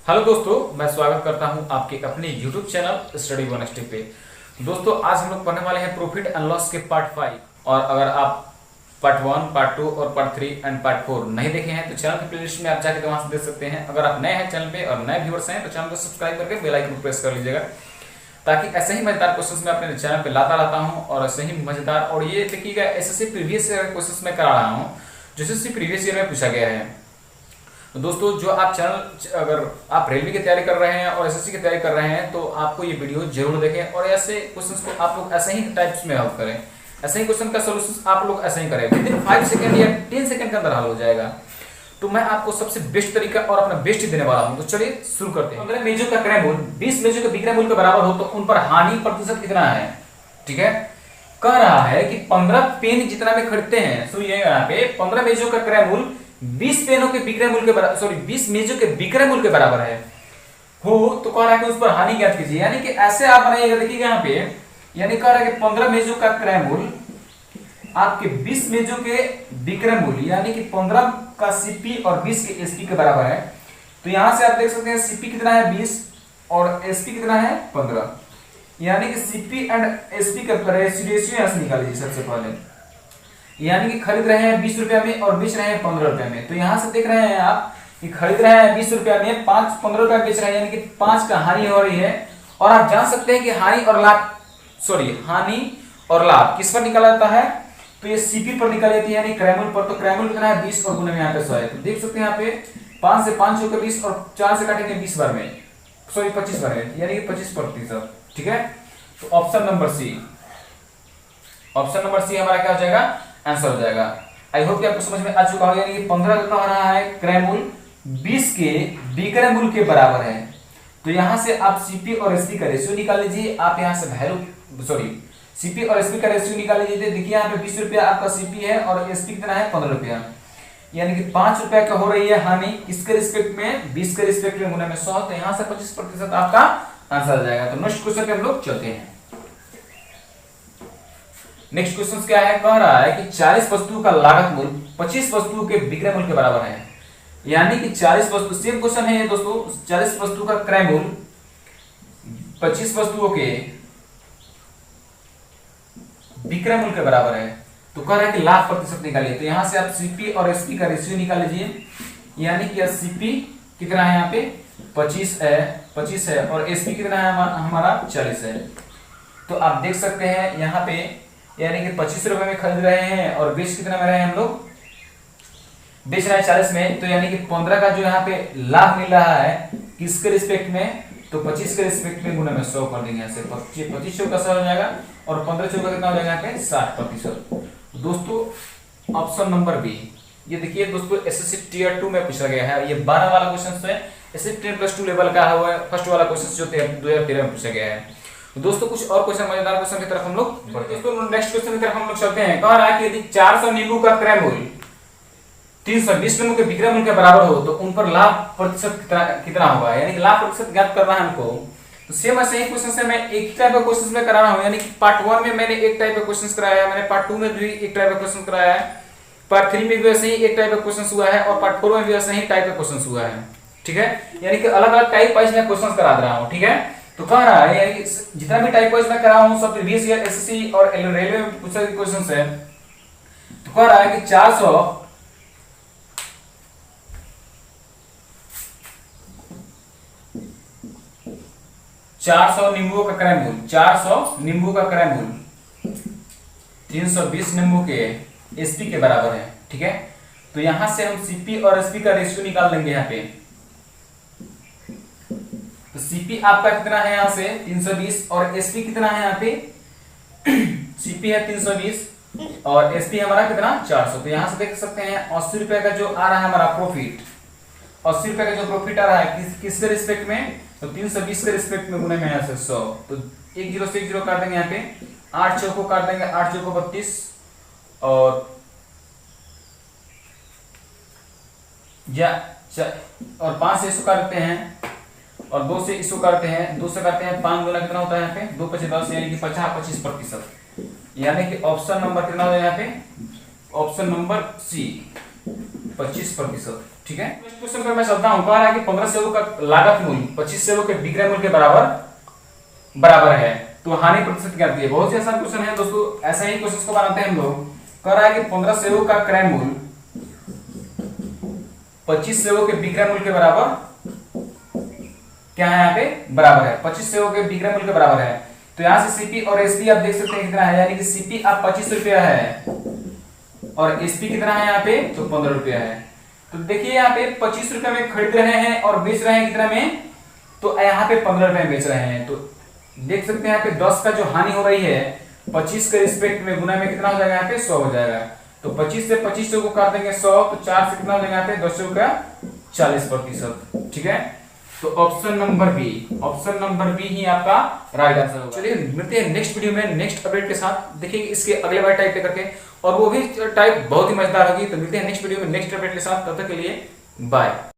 Hello दोस्तों, मैं स्वागत करता हूं आपके अपने YouTube चैनल स्टडी 1 पे। दोस्तों, आज हम लोग पढ़ने वाले हैं प्रॉफिट एंड लॉस के पार्ट 5। और अगर आप पार्ट 1, पार्ट 2 और पार्ट 3 एंड पार्ट 4 नहीं देखे हैं तो चैनल की प्लेलिस्ट में आप जाकर वहां से देख सकते हैं। अगर आप नए हैं चैनल पे और नए व्यूअर्स हैं तो चैनल को सब्सक्राइब करके बेल आइकन प्रेस कर लीजिएगा, ताकि ऐसे ही मजेदार क्वेश्चंस मैं अपने चैनल पे लाता रहता हूं। और ऐसे ही मजेदार, और ये देखिएगा, एसएससी प्रीवियस ईयर क्वेश्चंस मैं करा रहा हूं जो एसएससी प्रीवियस ईयर में पूछा गया है। तो दोस्तों, जो आप चैनल, अगर आप रेलवे की तैयारी कर रहे हैं और एसएससी की तैयारी कर रहे हैं तो आपको ये वीडियो जरूर देखें और ऐसे क्वेश्चंस को आप लोग ऐसे ही टाइप्स में हल करें। ऐसे ही क्वेश्चन का सॉल्यूशन आप लोग ऐसे ही करें, विद इन 5 सेकंड या 10 सेकंड के अंदर हल हो जाएगा। तो मैं आपको सबसे बेस्ट तरीका और अपना बेस्ट देने वाला हूं। तो चलिए शुरू करते हैं। 15 मेजों का क्रय मूल्य 20 मेजों के विक्रय मूल्य के बराबर हो तो उन पर हानि प्रतिशत कितना है। ठीक है, कह रहा है कि 15 पेन जितना में खरीदते हैं, सुनिए यहाँ पे 15 मेजों का क्रय मूल्य 20 पेनों के विक्रय मूल्य के बराबर, सॉरी 20 मेजों के विक्रय मूल्य के बराबर है हो तो कह रहा है कि उस पर हानि ज्ञात कीजिए। यानी कि ऐसे आप बनाइएगा, देखिएगा यहाँ पे, यानी कह रहा है कि 15 मेजों का क्रय मूल्य आपके 20 मेजों के विक्रय मूल्य, यानी कि 15 का सीपी और 20 के एसपी के बराबर है। तो यहां से आप देख सकते हैं सीपी कितना है 20 और एसपी कितना है 15, यानी कि सीपी एंड एसपी का रेशियो यहां से निकाल लीजिए सबसे पहले। यानी कि खरीद रहे हैं 20 रुपया में और बेच रहे हैं 15 रुपया में। तो यहां से देख रहे हैं आप कि खरीद रहे हैं 20 रुपया में, 15 रुपया बेच रहे हैं, यानी कि 5 का हानि हो रही है। और आप जान सकते हैं कि हानि और लाभ किस पर निकाला जाता है, तो ये सीपी पर निकाल जाती है, यानी क्रय मूल्य पर। तो क्रय मूल्य कितना है 20 और गुणे में यहाँ पे 100 है। तो देख सकते हैं यहाँ पे 5 से 5 होकर 20 और 4 से काटेंगे 20 बार में, सॉरी 25 बार में, यानी कि 25%। ठीक है, तो ऑप्शन नंबर सी हमारा क्या हो जाएगा, आंसर हो जाएगा। आई होप कि आपको समझ में आ चुका होगा। यानी कि 15 का कह रहा है क्रय मूल्य 20 के विक्रय मूल्य के बराबर है। तो यहां से आप सीपी और एसपी का रेशियो निकाल लीजिए। आप यहां से सीपी और एसपी का रेशियो निकाल लीजिए। देखिए यहाँ पे 20 रुपया आपका सीपी है और एसपी कितना है 15 रुपया, यानी कि 5 रुपया का हो रही है हानि किसके रिस्पेक्ट में, 20 के रिस्पेक्ट में, गुना में 100। तो यहां से 25% आपका आंसर आ जाएगा। तो नेक्स्ट क्वेश्चन पे हम लोग चलते हैं। नेक्स्ट क्वेश्चन क्या है, कह रहा है कि 40 वस्तुओं का लागत मूल्य 25 वस्तुओं के विक्रय मूल्य के बराबर है। यानी कि 40 वस्तु, सेम क्वेश्चन है ये दोस्तों, 40 वस्तु का क्रय मूल्य 25 वस्तुओं के विक्रय मूल्य के बराबर है। तो कह रहा है कि लाभ प्रतिशत निकालिए। तो यहां से आप सीपी और एसपी का रेशियो निकाल लीजिए। यानी कि सीपी कितना है यहाँ पे 25 है और एसपी कितना है हमारा 40 है। तो आप देख सकते हैं यहाँ पे, यानी कि 25 रुपए में खरीद रहे हैं और बेच कितना में रहे हैं हम लोग, बेच रहे हैं 40 में। तो यानी कि 15 का जो यहाँ पे लाभ मिल रहा है किसके रिस्पेक्ट में, तो 25 के रिस्पेक्ट में गुना में 100 कर देंगे। यहाँ से 25 चौका 100 हो जाएगा और 15 चौका कितना हो जाएगा यहाँ पे 60%। दोस्तों ऑप्शन नंबर बी, ये देखिए दोस्तों, एसएससी टियर 2 में पूछा गया है। ये 12 वाला क्वेश्चन है, एसएससी 10+2 लेवल का है, फर्स्ट वाला क्वेश्चन जो 2013 में पूछा गया है। दोस्तों कुछ और क्वेश्चन, मजेदार क्वेश्चन की तरफ हम लोग बढ़ते हैं। दोस्तों नेक्स्ट क्वेश्चन की तरफ हम लोग चलते हैं। कह रहा है कि यदि 400 नींबू का क्रय मूल्य 320 नींबू के विक्रय मूल्य के बराबर हो तो उन पर लाभ प्रतिशत कितना होगा। यानी कि लाभ प्रतिशत ज्ञात करना है हमको। तो सेम ऐसे ही क्वेश्चन से मैं एक ही टाइप का क्वेश्चन में करा रहा हूं। यानी कि पार्ट 1 में मैंने एक टाइप का क्वेश्चन कराया है, मैंने पार्ट 2 में भी एक टाइप का क्वेश्चन कराया है, पार्ट 3 में भी वैसे ही एक टाइप का क्वेश्चन हुआ है और पार्ट 4 में भी वैसे ही टाइप का क्वेश्चन हुआ है। ठीक है, यानी कि अलग अलग टाइप वाइज मैं क्वेश्चन करा रहा हूँ। ठीक है, तो कह रहा है यानी कि जितना भी टाइप वाइज मैं करा हूं सब प्रीवियस ईयर एसएससी और रेलवे में पूछे गए क्वेश्चंस है। तो कह रहा है कि 400 नींबुओं का क्रय मूल्य, 400 नींबू का क्रय मूल्य 320 नींबू के एसपी के बराबर है। ठीक है, तो यहां से हम सीपी और एसपी का रेशियो निकाल लेंगे यहाँ पे। तो सीपी आपका कितना है यहाँ से 320 और एसपी कितना है यहाँ पे सीपी है 320 और एसपी हमारा कितना 400। तो यहां से देख सकते हैं 80 रुपए का जो आ रहा है हमारा प्रॉफिट, 80 रुपए का जो प्रॉफिट आ रहा है किसके रिस्पेक्ट में, तो 320 के रिस्पेक्ट में गुने में यहाँ से 100। तो 1 0 से 1 0 काट देंगे यहाँ पे, 8 चौको काट देंगे, 8 चौको 32 और 5 से इसको काटते हैं और 2 से इसको करते हैं, 2 से करते हैं 5 गुना कितना होता है यहाँ पे 2 5 10, यानी कि 25%। यानी कि ऑप्शन नंबर कितना हो यहाँ पे, ऑप्शन नंबर सी 25%। ठीक है। नेक्स्ट क्वेश्चन पे मैं चलता हूं। कह रहा है कि 15 सेवों का लागत मूल्य 25 सेवों के विक्रय मूल्य के बराबर है, तो हानि प्रतिशत क्या आती है। बहुत ही आसान क्वेश्चन है दोस्तों, ऐसे ही क्वेश्चन को बनाते हैं हम लोग। कह रहा है कि 15 सेवों का क्रय मूल्य 25 सेवों के विक्रय मूल्य के बराबर क्या है, यहाँ पे बराबर है। 25 सेवों के विक्रय मूल्य के बराबर है, तो यहाँ से सीपी और एसपी आप देख सकते हैं कितना है, यानी कि सीपी आप 25 रुपया है और एसपी कितना है यहाँ पे, तो 15 रुपया है। तो देखिए यहाँ पे 25 रुपए में खरीद रहे हैं और बेच रहे हैं कितना में, तो यहाँ पे 15 रुपए में बेच रहे हैं। तो देख सकते हैं यहाँ पे 10 का जो हानि हो रही है 25 के रिस्पेक्ट में गुना में कितना हो जाएगा, यहाँ पे 100 हो जाएगा। तो 25 से 25 को काट देंगे 100, तो 4 से कितना हो जाएगा यहाँ पे 10 का 40%। ठीक है, तो ऑप्शन नंबर बी ही आपका राइट आंसर होगा। चलिए मिलते हैं नेक्स्ट वीडियो में नेक्स्ट अपडेट के साथ। देखिए इसके अगले बार टाइप करके, और वो भी टाइप बहुत ही मजेदार होगी। तो मिलते हैं नेक्स्ट वीडियो में नेक्स्ट अपडेट के साथ, तब तक के लिए बाय।